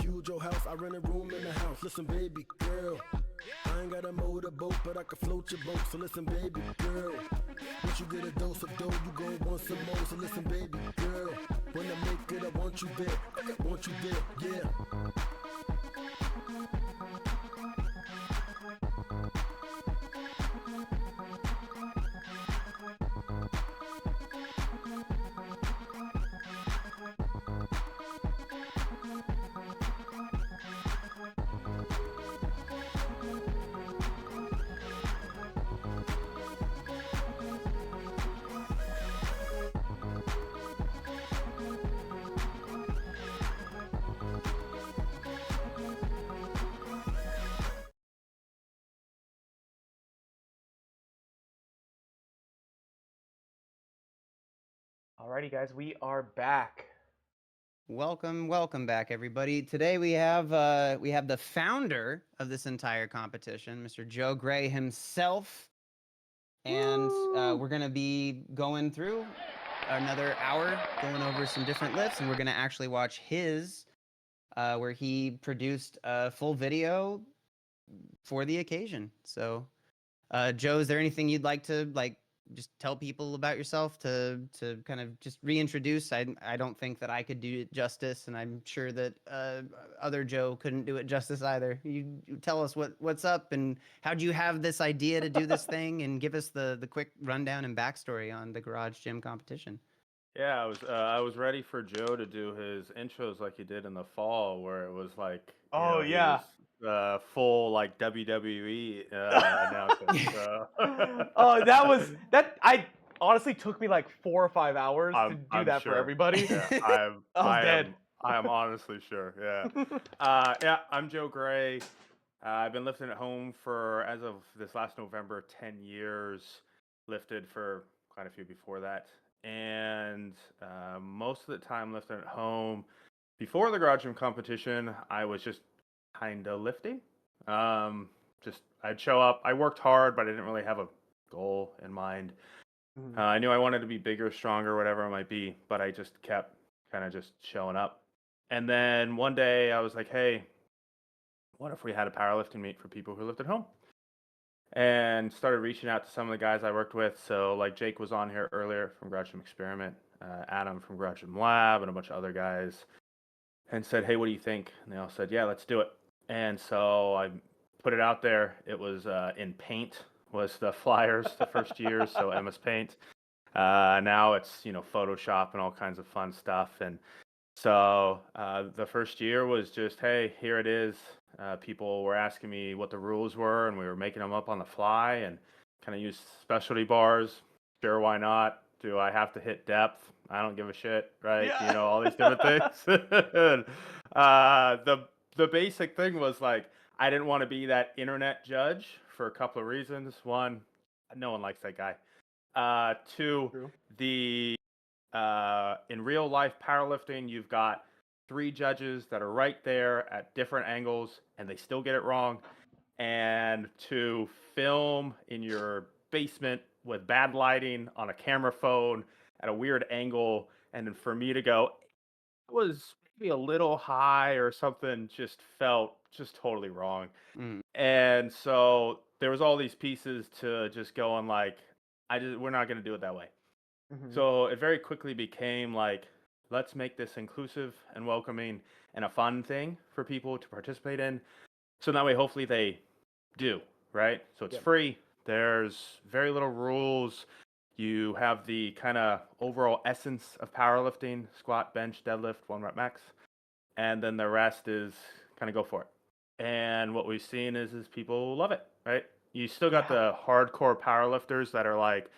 huge old house, I rent a room in the house. Listen, baby girl, I ain't got a motorboat, but I can float your boat. So listen, baby girl, once you get a dose of dough, you gon' want some more. So listen, baby girl, when I make it, I want you there. I want you there, yeah. Alrighty, guys, we are back. Welcome back, everybody. Today we have the founder of this entire competition, Mr. JoeGray himself, and we're gonna be going through another hour, going over some different lifts, and we're gonna actually watch his, where he produced a full video for the occasion. So, Joe, is there anything you'd like to just tell people about yourself to kind of just reintroduce? I don't think that I could do it justice, and I'm sure that other Joe couldn't do it justice either. You tell us what's up, and how'd you have this idea to do this thing, and give us the quick rundown and backstory on the Garage Gym competition. Yeah, I was ready for Joe to do his intros like he did in the fall, where it was like, he was full like WWE announcement. So. Oh, I honestly took me like 4 or 5 hours to do that sure. for everybody. Yeah, I was dead. I am honestly sure. Yeah. Yeah, I'm JoeGray. I've been lifting at home for, as of this last November, 10 years. Lifted for quite a few before that. And most of the time lifting at home. Before the Garage Gym competition, I was just kind of lifting. I'd show up. I worked hard, but I didn't really have a goal in mind. I knew I wanted to be bigger, stronger, whatever it might be, but I just kept kind of just showing up. And then one day I was like, hey, what if we had a powerlifting meet for people who lived at home? And started reaching out to some of the guys I worked with. So like Jake was on here earlier from Garage Gym Experiment, Adam from Garage Gym Lab, and a bunch of other guys, and said, hey, what do you think? And they all said, yeah, let's do it. And so I put it out there. It was in Paint was the flyers the first year, so MS Paint. Now it's Photoshop and all kinds of fun stuff. And so the first year was just, hey, here it is. People were asking me what the rules were, and we were making them up on the fly and kind of use specialty bars. Sure, why not? Do I have to hit depth? I don't give a shit, right? Yeah. All these different things. The basic thing was like, I didn't want to be that internet judge for a couple of reasons. One, no one likes that guy. Two, True. in real life powerlifting, you've got 3 judges that are right there at different angles, and they still get it wrong. And to film in your basement with bad lighting on a camera phone at a weird angle, and then for me to go, it was maybe a little high or something, just felt just totally wrong. And so there was all these pieces to just going like, we're not going to do it that way. So it very quickly became like, let's make this inclusive and welcoming and a fun thing for people to participate in. So that way, hopefully they do, right? So it's free. There's very little rules. You have the kind of overall essence of powerlifting: squat, bench, deadlift, 1 rep max. And then the rest is kind of go for it. And what we've seen is people love it, right? You still got the hardcore powerlifters that are like,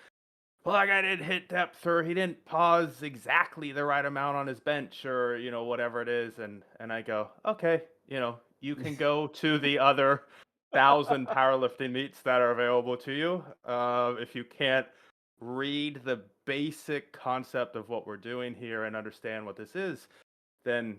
well, that guy didn't hit depth, or he didn't pause exactly the right amount on his bench, or whatever it is. And I go, okay, you can go to the other 1,000 powerlifting meets that are available to you. If you can't read the basic concept of what we're doing here and understand what this is, then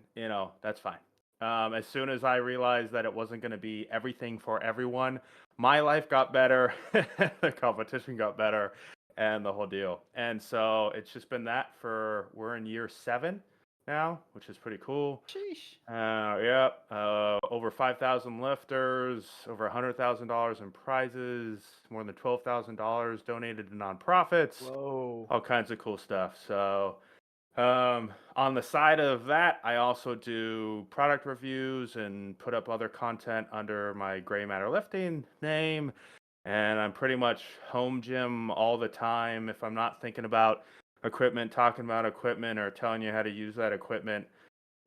that's fine. As soon as I realized that it wasn't going to be everything for everyone, my life got better, the competition got better, and the whole deal. And so it's just been that we're in year 7. now, which is pretty cool. Sheesh. Over 5,000 lifters, over $100,000 in prizes, more than $12,000 donated to nonprofits, Whoa. all kinds of cool stuff. So, on the side of that, I also do product reviews and put up other content under my Gray Matter Lifting name. And I'm pretty much home gym all the time. If I'm not thinking about equipment, talking about equipment, or telling you how to use that equipment,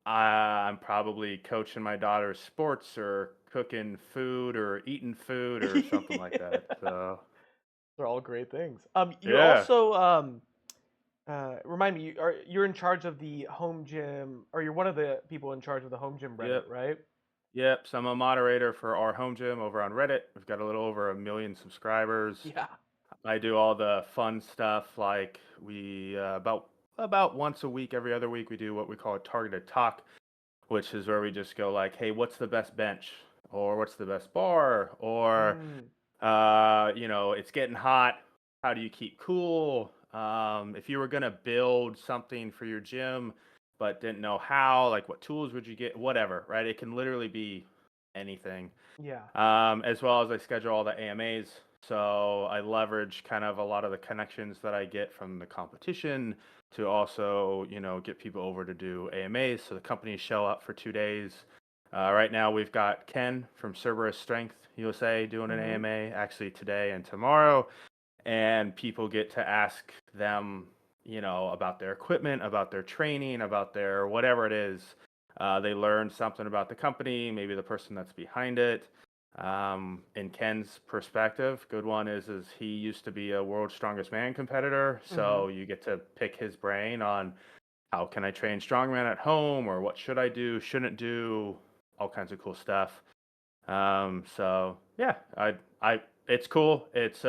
I'm probably coaching my daughter's sports or cooking food or eating food or something like that. So They're all great things. You yeah. also remind me, you're in charge of the home gym, or you're one of the people in charge of the home gym Reddit, Yep. right? Yep. So I'm a moderator for our home gym over on Reddit. We've got a little over 1 million subscribers. Yeah. I do all the fun stuff, like we about once a week, every other week, we do what we call a targeted talk, which is where we just go like, hey, what's the best bench, or what's the best bar, or it's getting hot, how do you keep cool? If you were gonna build something for your gym but didn't know how, like what tools would you get, whatever, right? It can literally be anything. Yeah. As well as I schedule all the AMAs. So I leverage kind of a lot of the connections that I get from the competition to also, get people over to do AMAs. So the companies show up for 2 days. Right now we've got Ken from Cerberus Strength USA doing an AMA actually today and tomorrow. And people get to ask them, about their equipment, about their training, about their whatever it is. They learn something about the company, maybe the person that's behind it. In Ken's perspective, good one is he used to be a World's Strongest Man competitor, so you get to pick his brain on how can I train strongman at home, or what should I do, shouldn't do, all kinds of cool stuff. So yeah, it's cool. It's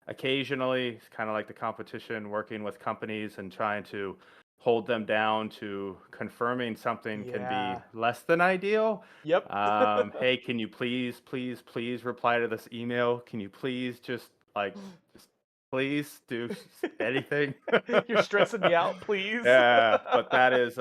occasionally it's kind of like the competition, working with companies and trying to hold them down to confirming something can Yeah. be less than ideal. Yep. Hey, can you please reply to this email? Can you please just please do anything? You're stressing me out, please. Yeah, but that is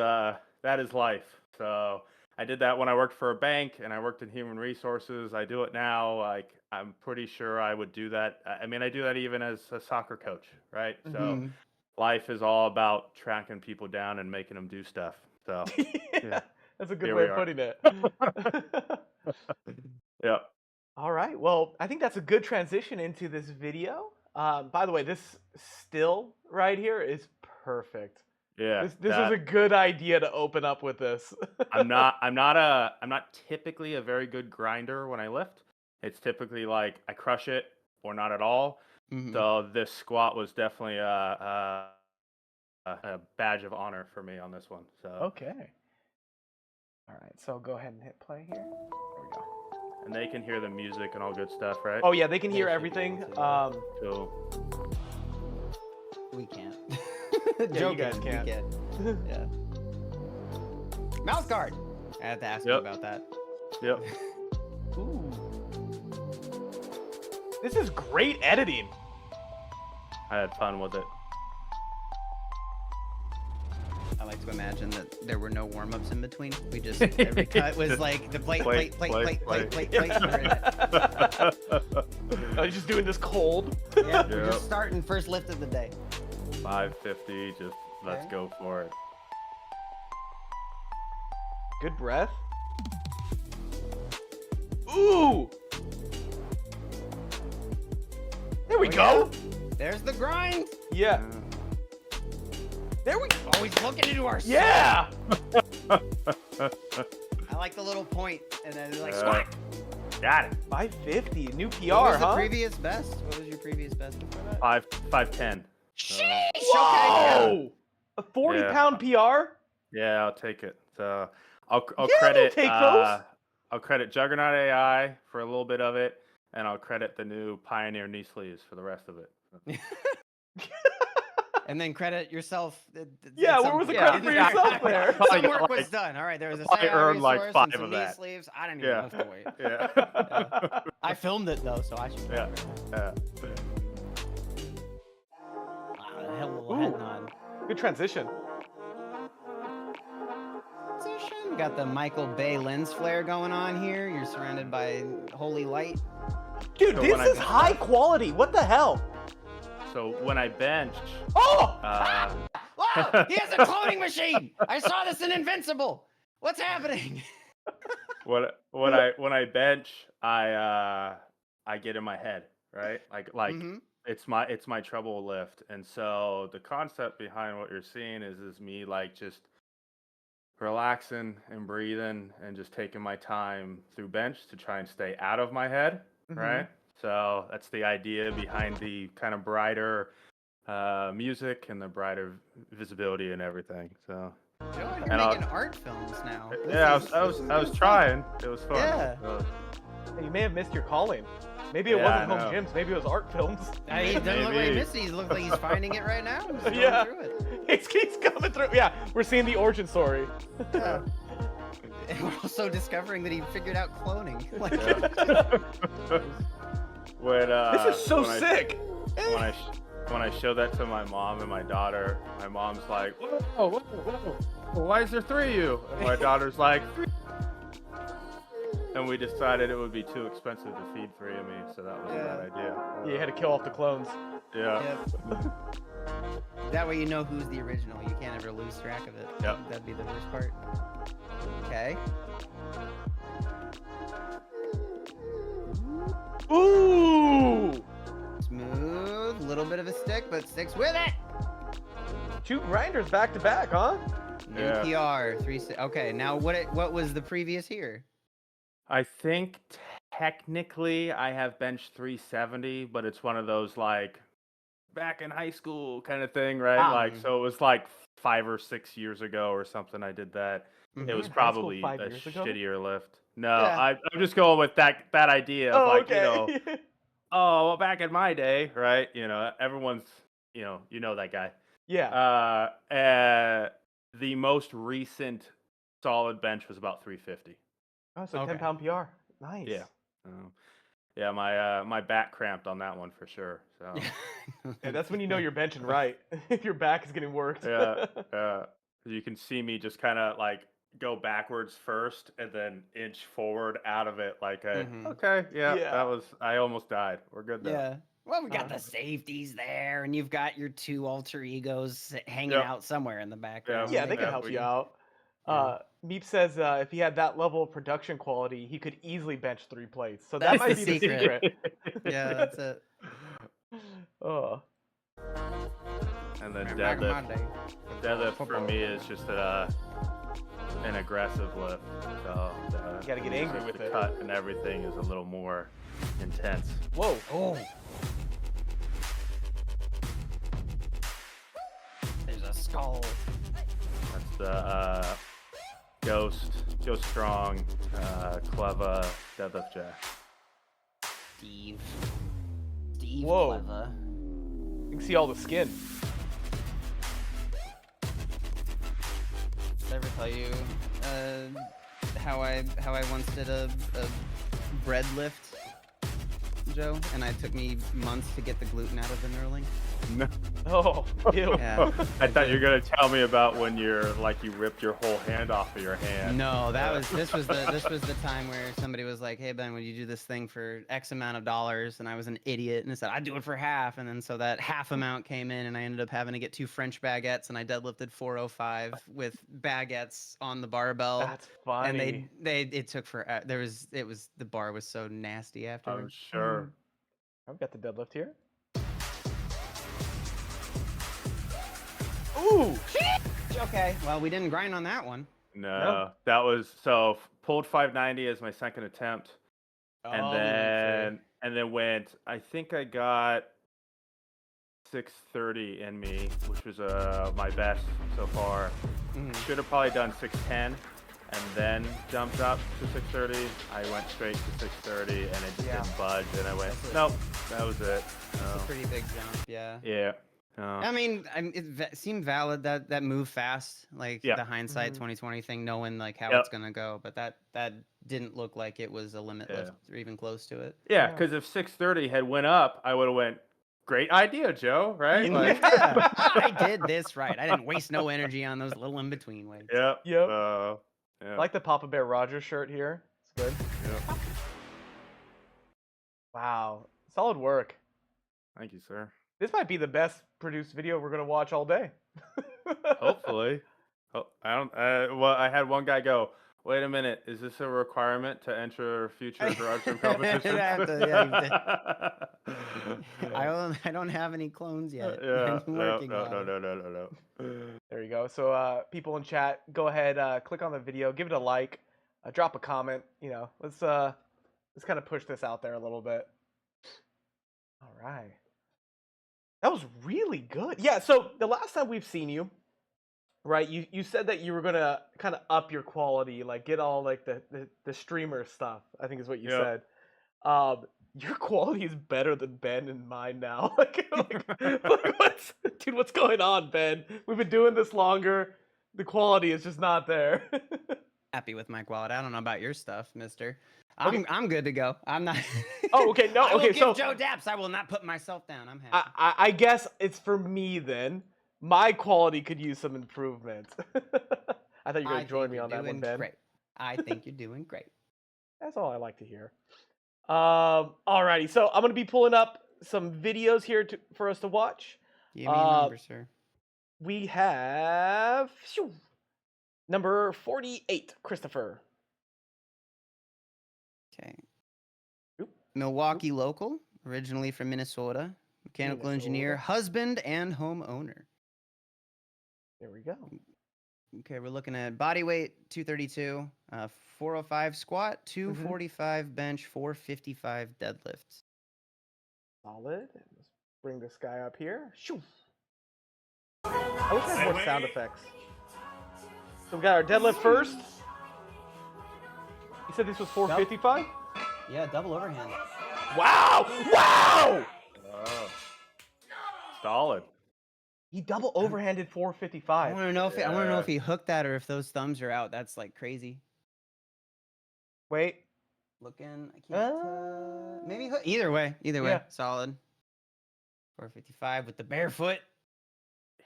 life. So I did that when I worked for a bank and I worked in human resources. I do it now. Like, I'm pretty sure I would do that. I mean, I do that even as a soccer coach, right? So life is all about tracking people down and making them do stuff. So yeah. That's a good Here way we of are. putting it. Yeah. All right. Well, I think that's a good transition into this video. By the way, this still right here is perfect. Yeah. This is a good idea to open up with this. I'm not typically a very good grinder when I lift. It's typically like I crush it or not at all. So this squat was definitely a badge of honor for me on this one. So Okay. All right. So go ahead and hit play here. There we go. And they can hear the music and all good stuff, right? Oh yeah, they can hear everything. Cool. We can't. Yeah, you guys can. We can. Yeah. Mouse guard. I have to ask you about that. Yep. Ooh. This is great editing. I had fun with it. I like to imagine that there were no warm-ups in between. We just, every cut was like the plate. I was just doing this cold. Yeah, we're just starting first lift of the day. 550, just let's go for it. Good breath. Ooh! There we go! Yeah. There's the grind! Yeah. There we go. Always looking into our Yeah! I like the little point, and then like squat. Got it. 550, new PR, What was huh? the previous best? What was your previous best before that? 510. Sheesh! Whoa! A 40-pound PR? Yeah, I'll take it. So I'll Yeah, credit we'll take those. I'll credit Juggernaut AI for a little bit of it, and I'll credit the new Pioneer knee sleeves for the rest of it. And then credit yourself. Yeah, where was the credit for yourself there? Some work was done. All right, there was a I earned like resource 5 and some of knee that. sleeves. I didn't even lift the weight. Yeah. I filmed it though, so I should. Yeah. Wow, a hell of a head nod. Good transition. got the Michael Bay lens flare going on here. You're surrounded by holy light. Dude, So this when I is bench- high quality. What the hell? So when I bench, Oh! Wow, he has a cloning machine. I saw this in Invincible. What's happening? when I bench, I get in my head, right? Like Mhm. it's my treble lift, and so the concept behind what you're seeing is me like just relaxing and breathing and just taking my time through bench to try and stay out of my head, right? So that's the idea behind the kind of brighter music and the brighter visibility and everything. So Joe, you're And I'll- making art films now. This yeah, is- I this is was good trying. It was fun. Yeah. So, Hey, you may have missed your calling. Maybe it Yeah, wasn't I home know. gyms. Maybe it was art films. I mean, it doesn't look like Maybe. Missy. It looks like he's finding it right now. He's going Yeah. through it. He's coming through. Yeah, we're seeing the origin story. Yeah. And we're also discovering that he figured out cloning. Like, when This is so when I- sick. when I show that to my mom and my daughter, my mom's like, whoa, why is there 3 of you? And my daughter's like, 3. And we decided it would be too expensive to feed 3 of me, so that was a bad idea. Yeah, you had to kill off the clones. Yeah. Yep. That way you know who's the original. You can't ever lose track of it. Yep. That'd be the worst part. Okay. Ooh! Smooth. Little bit of a stick, but sticks with it. 2 grinders back to back, huh? New Yeah. PR. Okay, now what was the previous here? I think technically I have bench 370, but it's one of those like back in high school kind of thing, right? Ah. Like, so it was like 5 or 6 years ago or something I did that. Mhm. It was In high school probably 5 a years ago? shittier lift. No, Yeah. I'm just going with that idea of Oh, like, okay. oh, well, back in my day, right? Everyone's, you know that guy. yeah. The most recent solid bench was about 350. Oh, so Okay. 10-pound PR. Nice. Yeah. Yeah, my back cramped on that one for sure. So Yeah, that's when you know you're benching right. If your back is getting worked. yeah, you can see me just kind of like go backwards first and then inch forward out of it like Mhm. okay, yeah, Yeah. I almost died. We're good now. Yeah. Well, we got Uh-huh. the safeties there, and you've got your 2 alter egos hanging Yep. out somewhere in the background. Yeah, they can Yeah, help we you can- out. Meep says if he had that level of production quality, he could easily bench 3 plates. So that That's might the be the secret. Yeah, that's it. Oh. And then Back in my deadlift. day. Deadlift for me is just an aggressive lift. So You gotta get angry with the it. cut and everything is a little more intense. Whoa. Oh. There's a skull. That's the Ghost Strong, Cleva, deadlift jack. Steve. Steve Whoa. Cleva. You can see all the skin. Did I ever tell you how I once did a bread lift, Joe? And it took me months to get the gluten out of the knurling. No. Oh, ew. Yeah. I thought you were gonna tell me about when you ripped your whole hand off of your hand. No, this was the time where somebody was like, "Hey Ben, would you do this thing for X amount of dollars?" And I was an idiot and I said, "I'd do it for half." And then so that half amount came in, and I ended up having to get 2 French baguettes, and I deadlifted 405 with baguettes on the barbell. That's funny. And it took for the bar was so nasty I'm afterwards. sure. I've got the deadlift here. Ooh! Okay, well we didn't grind on that one. No, that was pulled 590 as my second attempt, and then went. I think I got 630 in me, which was my best so far. Mhm. Should have probably done 610, and then jumped up to 630. I went straight to 630, and it just Yeah. didn't budge. And I went, That's it. nope, that was it. It's No. a pretty big jump, yeah. Yeah. I mean, it seemed valid that move fast, like Yeah. the hindsight Mhm. 2020 thing, knowing like how Yep. it's gonna go. But that didn't look like it was a limit Yeah. lift or even close to it. Yeah, Yeah. because if 630 had went up, I would have went, great idea, Joe, right? Like, Yeah, I did this right. I didn't waste no energy on those little in between weights. Yep. Yep. I like the Papa Bear Rogers shirt here. It's good. Yep. Wow. Solid work. Thank you, sir. This might be the best produced video we're going to watch all day. Hopefully. Oh, I don't. Well, I had one guy go, "Wait a minute, is this a requirement to enter future garage gym competitions?" I don't have any clones yet. Yeah. I'm No, working no, on no, it. no, no, no, no. There you go. So people in chat, go ahead, click on the video, give it a like, drop a comment. You know, let's kind of push this out there a little bit. All right. That was really good. Yeah, so the last time we've seen you, right, you said that you were gonna kind of up your quality, like get all like the streamer stuff, I think is what you Yep. said. Your quality is better than Ben and mine now. like what's going on, Ben? We've been doing this longer. The quality is just not there. Happy with my quality. I don't know about your stuff, mister. Okay. I'm good to go. I'm not. Oh, okay. No, I will okay. give So Joe daps. I will not put myself down. I'm happy. I guess it's for me then. My quality could use some improvement. I thought you were going to join me on that one, Ben. Great. I think you're doing great. That's all I like to hear. Alrighty, so I'm going to be pulling up some videos here for us to watch. Give me a number, sir. We have number 48, Christopher. Okay. Oop. Milwaukee local, originally from Minnesota. Mechanical engineer, husband, and homeowner. There we go. Okay, we're looking at body weight 232, 405 squat, 245 bench, 455 deadlift. Solid. Let's bring this guy up here. Shoo. I wish I had more sound effects. So we got our deadlift first. You said this was 455? Yeah, double overhand. Wow! Wow! Oh. Solid. He double overhanded 455. I want to know if he hooked that or if those thumbs are out. That's like crazy. Wait. Looking, I can't. Maybe either way. Yeah. Solid. 455 with the barefoot.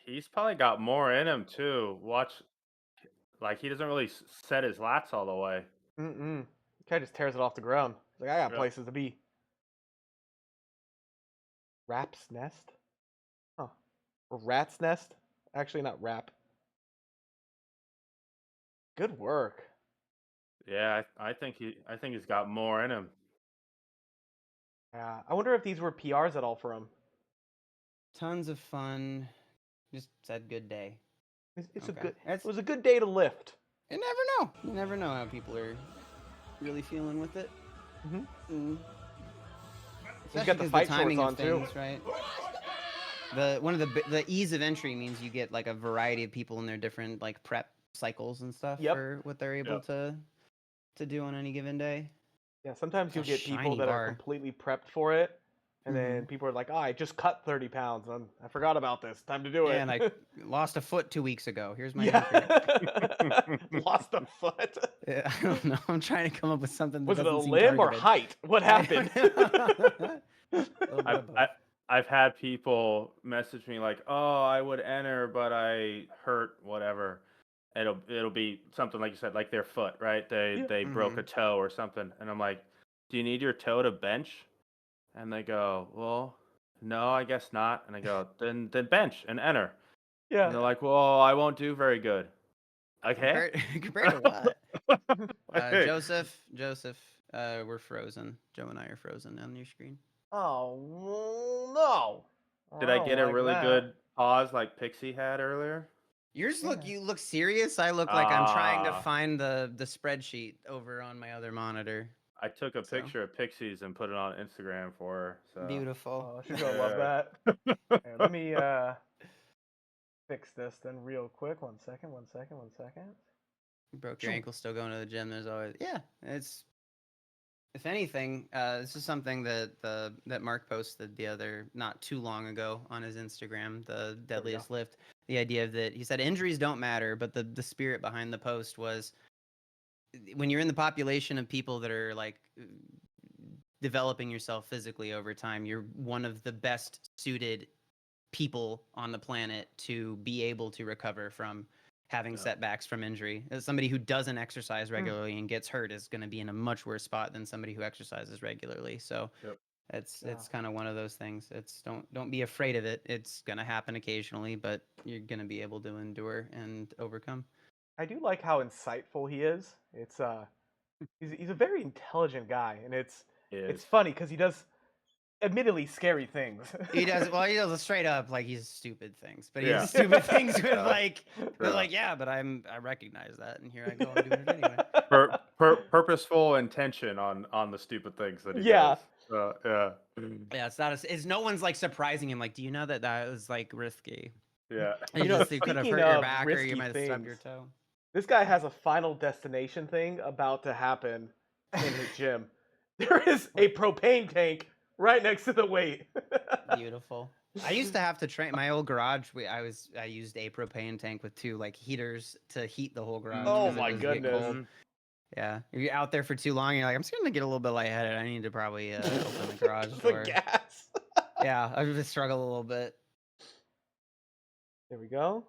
He's probably got more in him too. Watch, like he doesn't really set his lats all the way. Guy just tears it off the ground. He's like, I got Yep. places to be. Rap's nest? Huh. Or rat's nest? Actually, not rap. Good work. Yeah, I think he's got more in him. Yeah. I wonder if these were PRs at all for him. Tons of fun. Just said good day. It's Okay. a good. That's- It was a good day to lift. You never know. You never know how people are really feeling with it. He's Especially got the 'cause fight timing shorts of on too. things, right? One of the ease of entry means you get like a variety of people in their different like prep cycles and stuff Yep. for what they're able to do on any given day. Yeah, sometimes you'll a get people shiny that bar. are completely prepped for it, and then people are like, "Oh, I just cut 30 pounds. I forgot about this. Time to do it." Yeah, and I lost a foot 2 weeks ago. Here's my yeah. entry. Lost a foot. I don't know. I'm trying to come up with something. That Was it a doesn't seem limb or targeted. height? What happened? I've had people message me like, "Oh, I would enter, but I hurt whatever." It'll be something like you said, like their foot, right? They broke a toe or something, and I'm like, "Do you need your toe to bench?" And they go, "Well, no, I guess not." And I go, "Then bench and enter." Yeah. And they're like, "Well, I won't do very good." Okay. Compared to what? Hey. Joseph, we're frozen. Joe and I are frozen on your screen. Oh no. Did I don't get a like really that. good pause like Pixie had earlier? Yours Yeah. you look serious. I look like I'm trying to find the spreadsheet over on my other monitor. I took a So. picture of Pixies and put it on Instagram for her. So. Beautiful. Oh, she's gonna love that. Here, let me fix this then real quick. One second. You broke your ankle still going to the gym. There's always it's if anything, this is something that Mark posted not too long ago on his Instagram, the deadliest lift. The idea that he said injuries don't matter, but the spirit behind the post was when you're in the population of people that are like developing yourself physically over time, you're one of the best suited people on the planet to be able to recover from having setbacks from injury. Somebody who doesn't exercise regularly and gets hurt is going to be in a much worse spot than somebody who exercises regularly. So Yep. it's kind of one of those things. It's don't be afraid of it. It's going to happen occasionally, but you're going to be able to endure and overcome. I do like how insightful he is. It's he's a very intelligent guy, and it's funny because he does admittedly scary things. He does well. He does straight up like he's stupid things, but he Yeah. does stupid things with Yeah. like, but Yeah. like yeah, but I recognize that, and here I go and doing it anyway. Purposeful intention on the stupid things that he Yeah. does. Yeah. Yeah, it's not. It's no one's like surprising him. Like, do you know that was like risky? Yeah. You know, just you could have speaking hurt your of back, or you risky might have stubbed your things, toe. This guy has a Final Destination thing about to happen in his gym. There is a propane tank right next to the weight. Beautiful. I used to have to train my old garage. I used a propane tank with 2 like heaters to heat the whole garage. Oh 'cause it my was get goodness. cold. Yeah, if you're out there for too long, you're like, I'm starting to get a little bit lightheaded. I need to probably open the garage The door. gas. Yeah, I just struggle a little bit. There we go.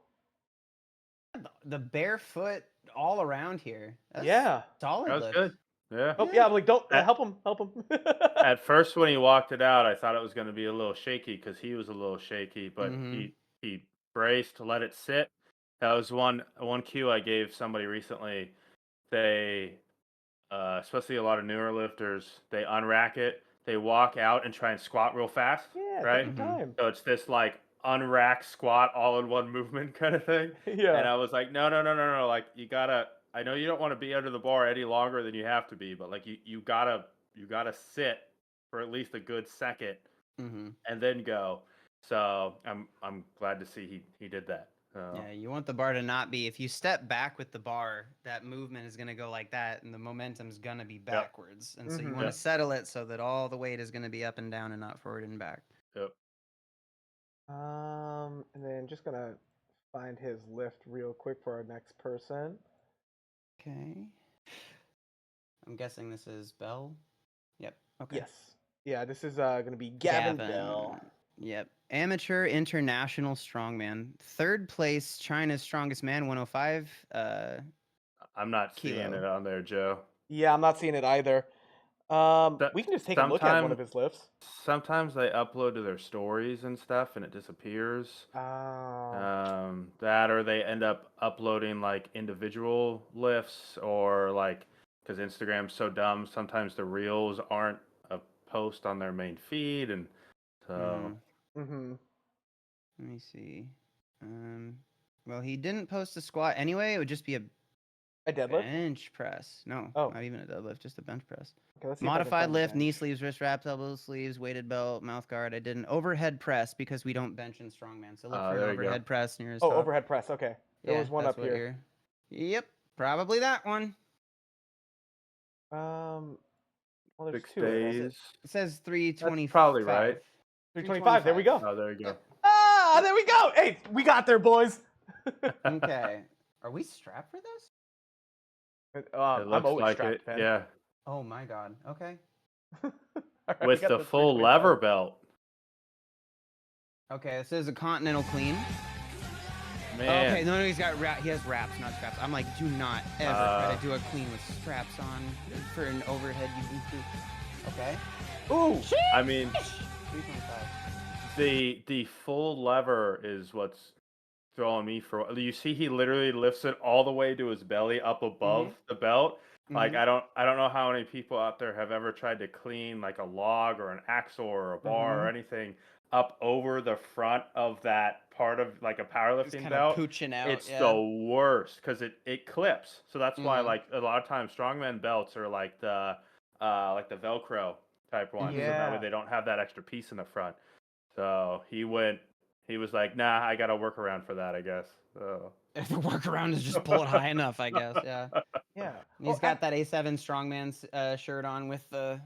The barefoot all around here. That's Yeah. solid That was lift. good. Yeah. Oh yeah, I'm like, don't At- help him. Help him. At first, when he walked it out, I thought it was going to be a little shaky because he was a little shaky, but he braced, let it sit. That was one cue I gave somebody recently. They, especially a lot of newer lifters, they unrack it, they walk out and try and squat real fast. Yeah, right. take your time. So it's this like unrack squat all in one movement kind of thing. Yeah. And I was like, no. Like you gotta. I know you don't want to be under the bar any longer than you have to be, but like you gotta sit for at least a good second and then go. So I'm glad to see he did that. Yeah, you want the bar to not be. If you step back with the bar, that movement is going to go like that, and the momentum's going to be backwards. And so you want to settle it so that all the weight is going to be up and down and not forward and back. Yep. And then just gonna find his lift real quick for our next person. Okay. I'm guessing this is Bell. Yep. Okay. Yes. Yeah, this is gonna be Gavin Bell. Yep. Amateur international strongman. 3rd place, China's strongest man, 105. I'm not seeing it on there, Joe. Yeah, I'm not seeing it either. We can just take a look at one of his lifts. Sometimes they upload to their stories and stuff, and it disappears. That, or they end up uploading like individual lifts, or like because Instagram's so dumb, sometimes the reels aren't a post on their main feed, and so. Let me see. Well, he didn't post a squat anyway. It would just be a deadlift? Bench press. No, not even a deadlift, just a bench press. Okay, let's see Modified lift, knee sleeves, wrist wraps, elbow sleeves, weighted belt, mouth guard. I did an overhead press because we don't bench in strongman. So look for an overhead press near his top. Overhead press. Okay. There was one up here. Yep, probably that one. Well, there's 6 2. days. It says 325. That's probably right. 325. There we go. Oh, there you go. There we go. Hey, we got there, boys. Okay. Are we strapped for this? I'm always like strapped, it. Ben. Yeah. Oh my god. Okay. Right, With the full lever belt. Okay, this is a continental clean. Man. Okay, no, he has wraps, not straps. I'm like, do not ever try to do a clean with straps on for an overhead. Okay. Ooh. I mean, 325. the full lever is what's throwing me for. You see, he literally lifts it all the way to his belly, up above the belt. Like I don't know how many people out there have ever tried to clean like a log or an axle or a bar or anything up over the front of that part of like a powerlifting belt. Pooching out. It's the worst because it clips. So that's why like a lot of times strongman belts are like the Velcro type ones. So that way they don't have that extra piece in the front. So he was like, nah, I got to work around for that, I guess. So. The workaround is just pull it high enough, I guess. Yeah. Yeah. And he's got that A7 Strongman's shirt on with the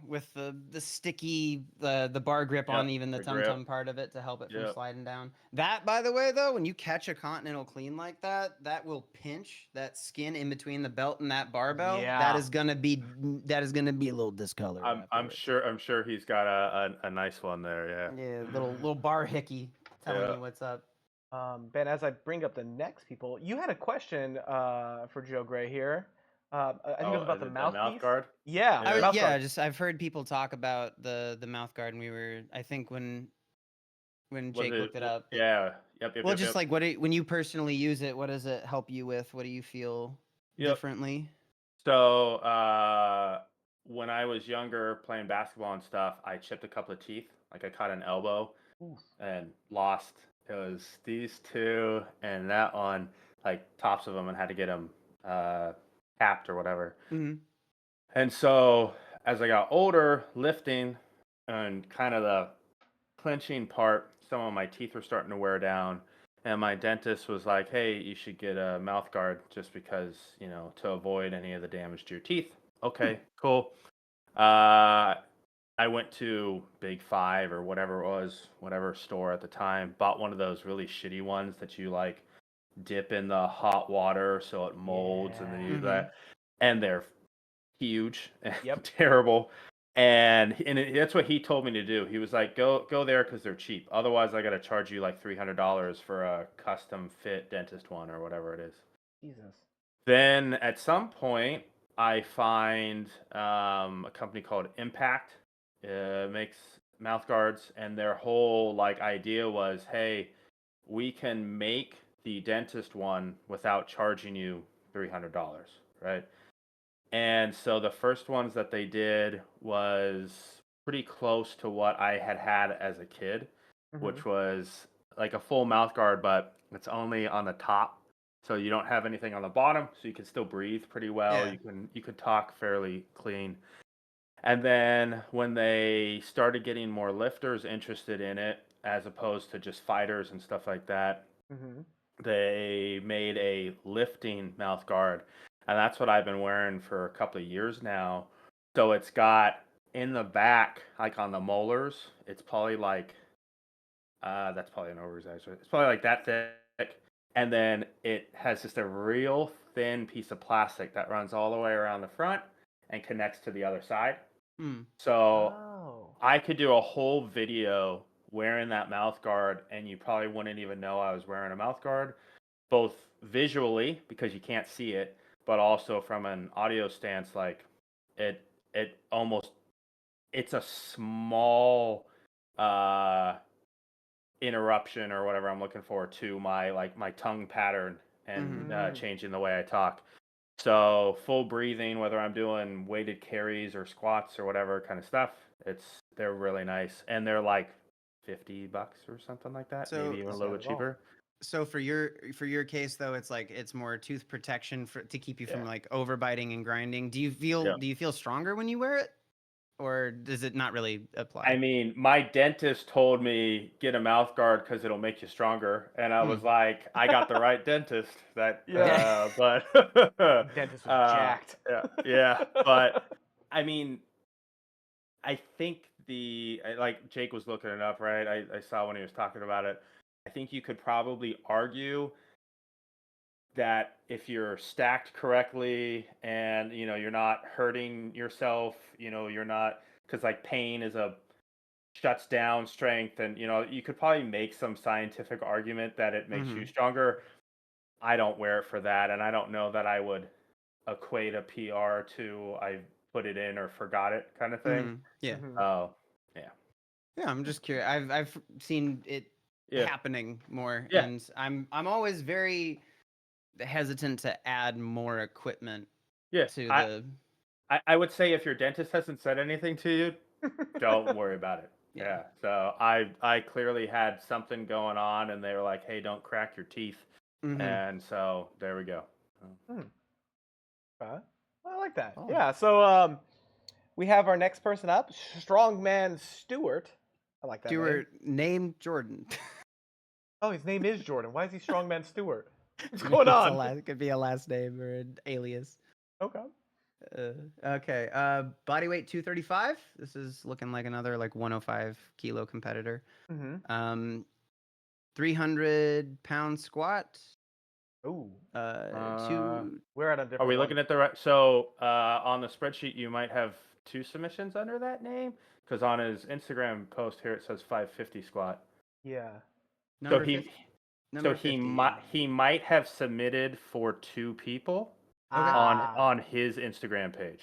sticky the bar grip on even the tum part of it to help it from sliding down. That, by the way, though, when you catch a continental clean like that, that will pinch that skin in between the belt and that barbell. Yeah. That is gonna be a little discolored. I'm sure he's got a nice one there. Yeah. Yeah, little bar hickey telling you what's up. Ben, as I bring up the next people, you had a question for JoeGray here. I think it was about is the it the mouth mouthpiece. guard? Yeah, Yeah. mouth Yeah, guard. just I've heard people talk about the mouth guard, and we were, I think when Was Jake it? looked it up. Yeah. Yep. Well, just like when you personally use it, what does it help you with? What do you feel Yep. differently? So when I was younger, playing basketball and stuff, I chipped a couple of teeth. Like I caught an elbow Oof. and lost. It was these two and that one, like tops of them, and had to get them capped or whatever. Mm-hmm. And so as I got older, lifting and kind of the clenching part, some of my teeth were starting to wear down. And my dentist was like, hey, you should get a mouth guard just because, to avoid any of the damage to your teeth. Okay, cool. I went to Big Five or whatever it was, whatever store at the time, bought one of those really shitty ones that you like dip in the hot water so it molds and then you use Mm-hmm. that. And they're huge and Yep. terrible. And that's what he told me to do. He was like, go there because they're cheap. Otherwise, I got to charge you like $300 for a custom fit dentist one or whatever it is. Jesus. Then at some point, I find a company called Impact. Makes mouth guards, and their whole like idea was, hey, we can make the dentist one without charging you $300, right? And so the first ones that they did was pretty close to what I had as a kid, which was like a full mouth guard, but it's only on the top. So you don't have anything on the bottom, so you can still breathe pretty well. Yeah. You could talk fairly clean. And then when they started getting more lifters interested in it, as opposed to just fighters and stuff like that, Mm-hmm. they made a lifting mouth guard, and that's what I've been wearing for a couple of years now. So it's got in the back, like on the molars, it's probably like that's probably an overexaggeration. It's probably like that thick, and then it has just a real thin piece of plastic that runs all the way around the front and connects to the other side. Mm. So Oh. I could do a whole video wearing that mouth guard, and you probably wouldn't even know I was wearing a mouth guard, both visually because you can't see it, but also from an audio stance. Like it almost, it's a small interruption or whatever I'm looking for to my tongue pattern and changing the way I talk. So full breathing, whether I'm doing weighted carries or squats or whatever kind of stuff, they're really nice, and they're like $50 or something like that, So- maybe even a Not little bad bit at all. cheaper. So for your case though, it's like it's more tooth protection to keep you from Yeah. like overbiting and grinding. Do you Yeah. feel stronger when you wear it, or does it not really apply? I mean, my dentist told me get a mouth guard because it'll make you stronger, and I was like, I got the right dentist. That, Yeah. but Dentist was jacked. yeah. But I mean, I think like Jake was looking it up, right? I saw when he was talking about it. I think you could probably argue that if you're stacked correctly and you're not hurting yourself, you're not, because like pain is a shuts down strength, and you could probably make some scientific argument that it makes you stronger. I don't wear it for that, and I don't know that I would equate a PR to I put it in or forgot it kind of thing. Yeah. Oh, yeah. Yeah, I'm just curious. I've seen it Yeah. happening more, Yeah. and I'm always very hesitant to add more equipment Yeah. to the. I would say if your dentist hasn't said anything to you, don't worry about it. Yeah. Yeah. So I clearly had something going on, and they were like, "Hey, don't crack your teeth," and so there we go. Okay. Well, I like that. Oh. Yeah. So we have our next person up, StrongmanStuart. I like that name. Stuart named Jordan. Oh, his name is Jordan. Why is he StrongmanStuart? What's going on? It could be a last name or an alias. Okay. Okay. Body weight 235. This is looking like another like 105 kilo competitor. 300-pound squat. Ooh. We're at a different. Are we one. looking at the right? So on the spreadsheet, you might have 2 submissions under that name, because on his Instagram post here it says 550 squat. Yeah. Number so 50? Number So he 50. might have submitted for 2 people Okay. on his Instagram page.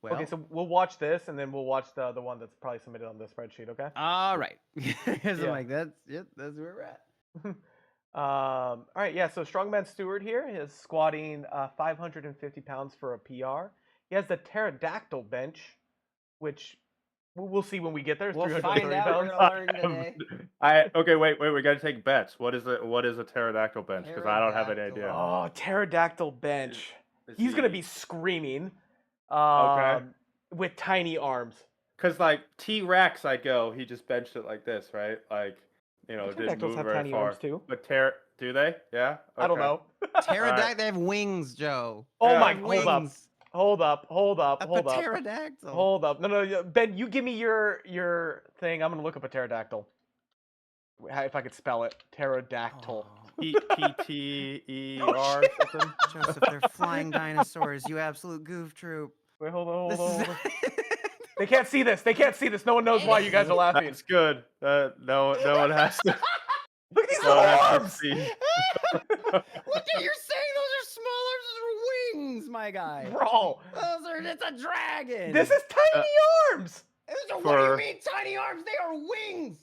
Well, Okay, so we'll watch this, and then we'll watch the one that's probably submitted on the spreadsheet. Okay. all right. Because Yeah. I'm like, that's where we're at. All right, yeah. So StrongmanStuart here is squatting 550 pounds for a PR. He has the pterodactyl bench, which we'll see when we get there. It's We'll 330 find out. We're pounds. gonna learn today. Okay, wait, we got to take bets. What is a pterodactyl bench? Because I don't have any idea. Oh, pterodactyl bench. Is He's gonna he- be screaming. Okay. With tiny arms. Because like T-Rex, he just benched it like this, right? Like, didn't Pterodactyls move have very tiny far. arms too. But do they? Yeah. I don't Okay. know. Pterodactyl. They have wings, Joe. Oh Yeah. my! They have Hold up! wings. Hold up! Hold up! A Hold up! pterodactyl. Hold up! No, Ben, you give me your thing. I'm gonna look up a pterodactyl. If I could spell it, pterodactyl. Oh. PTER something. Joseph, they're flying dinosaurs. You absolute goof troop. Wait, hold on, This hold is- on. They can't see this. They can't see this. No one knows why you guys are laughing. That's good. No one has to. Look at these No one little has to arms. see. Look at you're saying those are small arms. Those are wings, my guy. Bro, It's a dragon. this is tiny arms. What do you For- mean tiny arms? They are wings.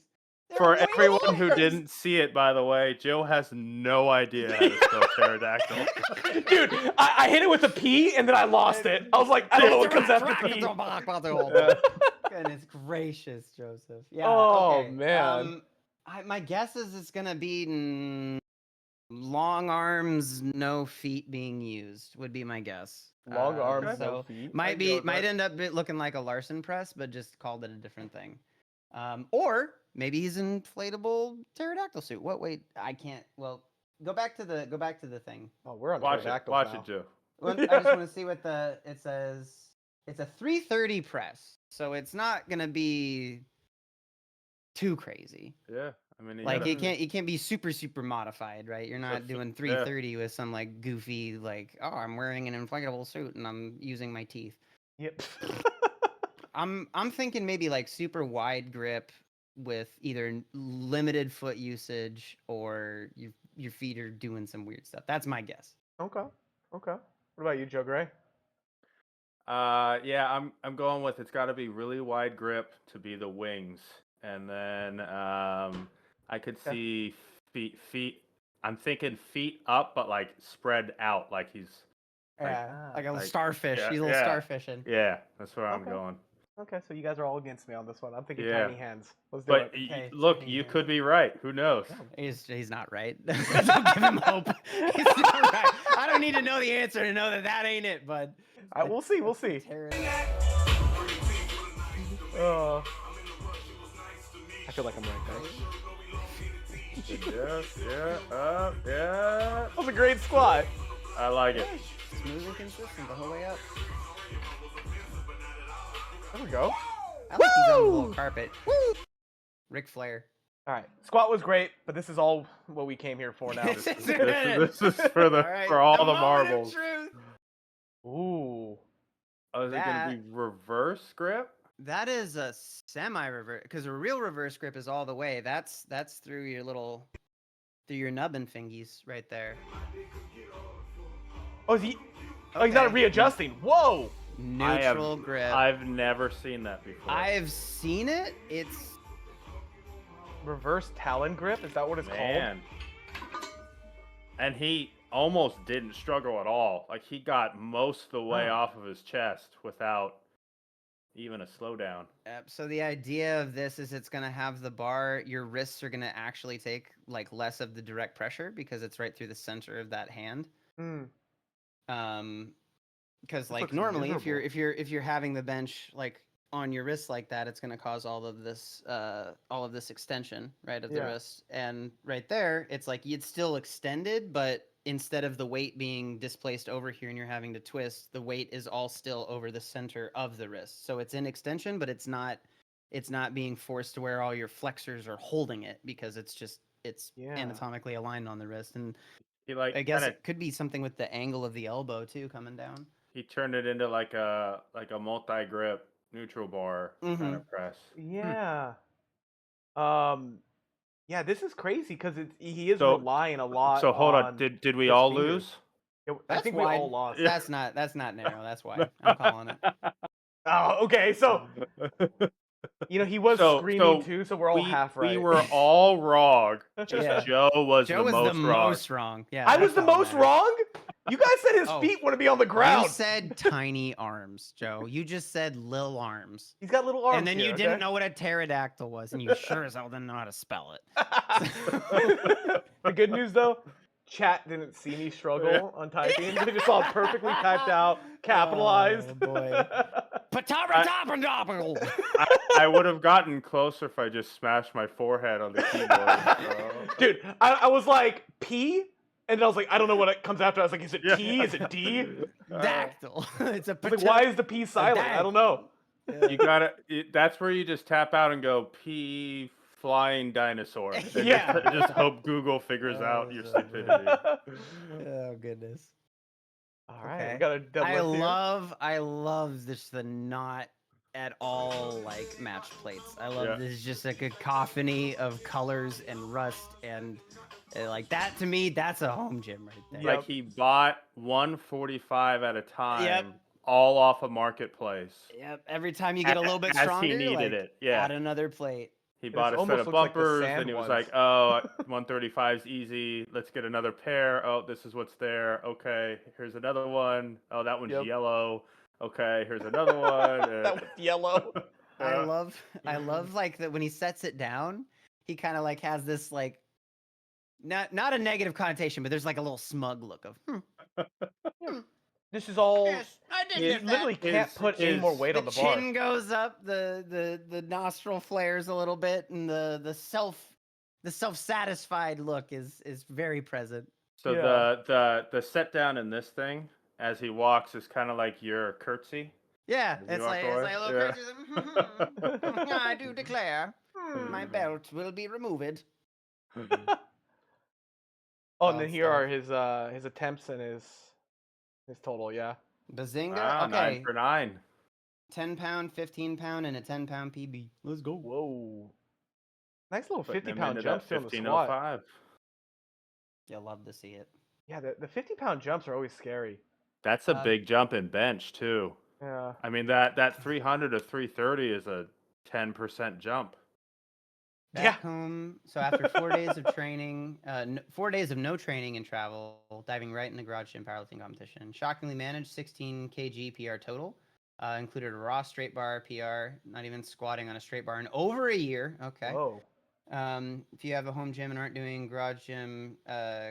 They're For wing everyone who arms. didn't see it, by the way, Joe has no idea how to spell pterodactyl. Dude, I hit it with a P and then I lost it. I was like, I don't know what comes after P. Yeah. Goodness gracious, Joseph. Yeah. Oh, okay. man. My guess is it's gonna be long arms, no feet being used. Would be my guess. Long arms, so no feet. might go with might that. end up looking like a Larson press, but just called it a different thing. Or maybe he's an inflatable pterodactyl suit. What? Wait, I can't. Well, go back to the thing. Oh, we're on Watch pterodactyls it, now. Joe. Well, I just want to see what it says. It's a 330 press, so it's not gonna be too crazy. Yeah, I mean, he Like had a- it can't be super modified, right? You're not doing 330 with some like goofy like, oh, I'm wearing an inflatable suit and I'm using my teeth. Yep. I'm thinking maybe like super wide grip with either limited foot usage or your feet are doing some weird stuff. That's my guess. Okay. Okay. What about you, JoeGray? yeah, I'm going with it's got to be really wide grip to be the wings, and then I could Okay. see feet. I'm thinking feet up, but like spread out, like he's Yeah, like a like- starfish. yeah, He's a little yeah. starfishing. yeah. That's where I'm Okay. going. Okay, so you guys are all against me on this one. I'm thinking Yeah. tiny hands. Let's do But it. Okay, look, tiny you hands. could be right. Who knows? He's not right. Don't give him hope. He's not right. I don't need to know the answer to know that ain't it, bud. All right, we'll see. We'll see. I feel like I'm right, guys. yeah. That was a great squat. I like it. Smooth and consistent the whole way up. There we go. I like these on the Woo! little carpet. Ric Flair. All right, squat was great, but this is all what we came here for now. This is This is for right, all the moment of marbles. truth. Ooh. Oh, is it gonna be reverse grip? That is a semi-reverse, because a real reverse grip is all the way. That's through your nubbin fingies right there. Oh, is he? Oh, he's not Okay. readjusting. Whoa. Neutral grip. I've never seen that before. I've seen it. It's Reverse talon grip. Is that what it's Man. And he almost didn't struggle at all. Like he got most of the way Oh. off of his chest without even a slowdown. so the idea of this is it's gonna have the bar. Your wrists are gonna actually take like less of the direct pressure because it's right through the center of that hand. called? Because This like looks normally miserable. if you're having the bench like on your wrist like that, it's gonna cause all of this extension right of the Yeah. wrist, and right there it's like it's still extended, but instead of the weight being displaced over here and you're having to twist, the weight is all still over the center of the wrist. So it's in extension, but it's not being forced to where all your flexors are holding it because it's Yeah. anatomically aligned on the wrist. And He like I guess kinda, it could be something with the angle of the elbow too coming down. he turned it into like a multi grip neutral bar kind Mhm. of press. Yeah. Um. Yeah, this is crazy because he is So- relying a lot. So hold on. on Did we his all fingers. lose? Yeah, I That's think we wide. all lost. Yeah. That's not narrow. That's wide. I'm calling it. Oh, okay. So he was So- screaming so too, so we're all half right. We were all wrong. Just Yeah. Joe was Joe the was most the wrong. most wrong. Yeah, I was that's the all that most matters. wrong. You guys said his Oh, feet wouldn't be on the ground. You said tiny arms, Joe. You just said lil arms. He's got little arms. And then you here, didn't okay? know what a pterodactyl was, and you sure as hell didn't know how to spell it. The good news though, chat didn't see me struggle on typing. They just saw it perfectly typed out, capitalized. Oh, boy. I would have gotten closer if I just smashed my forehead on the keyboard. Dude, I was like P, and then I was like, I don't know what it comes after. I was like, is it T? Is it D? Dactyl. It's a I was like, why is the P silent? I don't know. You gotta. That's where you just tap out and go P flying dinosaur. And Yeah. Just hope Google figures out your stupidity. Oh goodness. All right, Okay. we got a deadlift I love this the not at all like matched plates. I love Yeah. this is just a cacophony of colors and rust and like that to me that's a home gym right there. Yep. Like he bought 145 at a time, Yep. all off a marketplace. Yep. Every time you get a little bit As stronger, he needed like, it. Yeah. add another plate. He It bought a set almost of looks like the bumpers, sand and he was ones. like, "Oh, 135 is easy. Let's get another pair. Oh, this is what's there. Okay, here's another one. Oh, that one's Yep. yellow. Okay, here's another one." That was yellow. I love like that when he sets it down, he kind of like has this like not a negative connotation, but there's like a little smug look of This is all. yes, I did You get that. literally can't put any more weight The on the bar. chin goes up, the nostril flares a little bit, and the self-satisfied look is very present. So Yeah. the set down in this thing as he walks is kind of like your curtsy. Yeah, As you it's walk like away? a little Yeah. curtsy. I do declare, my belt will be removed. Oh, and then Fun here are stuff. his attempts and his total. Yeah. Bazinga. Wow, Okay, 9 for 9. 10-pound, 15-pound, and a 10-pound PB. Let's go. Whoa. Nice little Putting him 50-pound into jumps that on the squat. 1505. You'll love to see it. Yeah, the 50-pound jumps are always scary. That's a Uh, big jump in bench too. Yeah. I mean that 300 to 330 is a 10% jump. Back home. So after 4 days of training, 4 days of no training and travel, diving right in the garage gym powerlifting competition. Shockingly managed 16 kg PR total. Included a raw straight bar PR. Not even squatting on a straight bar in over a year. Okay. Whoa. If you have a home gym and aren't doing garage gym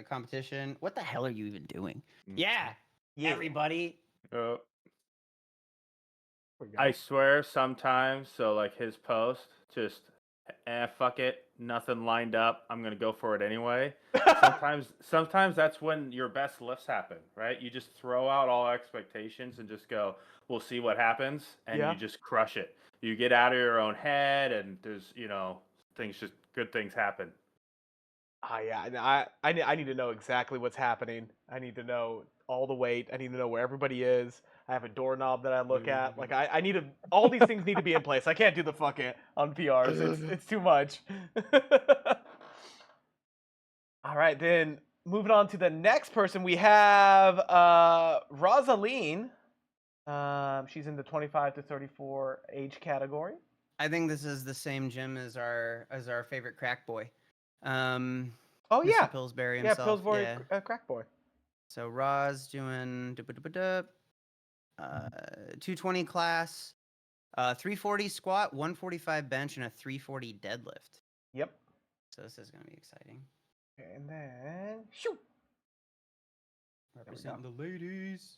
competition, what the hell are you even doing? Yeah. Everybody. Uh, There we go. I swear sometimes, so like his post, just fuck it, nothing lined up. I'm gonna go for it anyway. Sometimes that's when your best lifts happen, right? You just throw out all expectations and just go, we'll see what happens, and Yeah. you just crush it. You get out of your own head, and there's good things happen. Yeah. I need to know exactly what's happening. I need to know all the weight. I need to know where everybody is. I have a doorknob that I look at. Like I need to. All these things need to be in place. I can't do the fuck it on PRs. It's too much. All right, then moving on to the next person, we have Rosaline. She's in the 25 to 34 age category. I think this is the same gym as our favorite crack boy. Oh Mr. yeah, Pillsbury yeah, himself. Pillsbury crack boy. So Roz doing 220 class, 340 squat, 145 bench, and a 340 deadlift. Yep. So this is gonna be exciting. And then shoot. Representing the ladies.